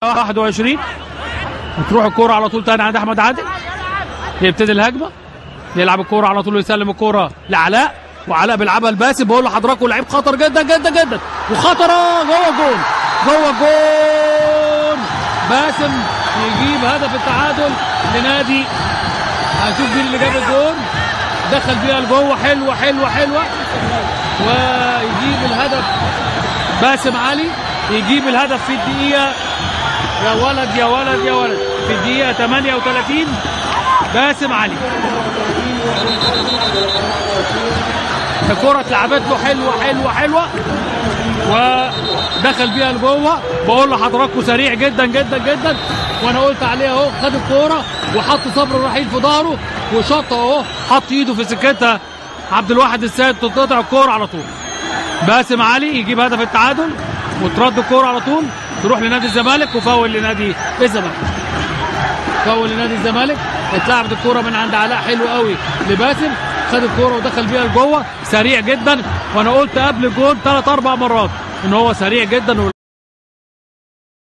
21 وتروح الكوره على طول تاني عند احمد عادل. يبتدي الهجمه، يلعب الكوره على طول ويسلم الكوره لعلاء، وعلاء بيلعبها لباسم. بقول لحضراتكم لعيب خطر جدا جدا جدا، وخطره جوه الجول، جوه الجول. باسم يجيب هدف التعادل لنادي، هنشوف مين اللي جاب الجول، دخل بيها لجوه. حلوه حلوه حلوه، ويجيب الهدف باسم علي، يجيب الهدف في الدقيقه، يا ولد يا ولد يا ولد، في الدقيقه 38 باسم علي. الكرة اتلعبت له حلوه حلوه حلوه، ودخل بيها لجوه. بقول لحضراتكم سريع جدا جدا جدا، وانا قلت عليه اهو. خد الكوره وحط صبر الرحيل في ظهره وشاط اهو، حط ايده في سكتها عبد الواحد السيد، تتقطع الكوره على طول. باسم علي يجيب هدف التعادل، وترد الكوره على طول تروح لنادي الزمالك، وفاول لنادي الزمالك. فاول لنادي الزمالك. اتلعبت الكوره من عند علاء حلو قوي لباسم، خد الكوره ودخل بيها لجوه سريع جدا، وانا قلت قبل الجول 3 4 مرات ان هو سريع جدا.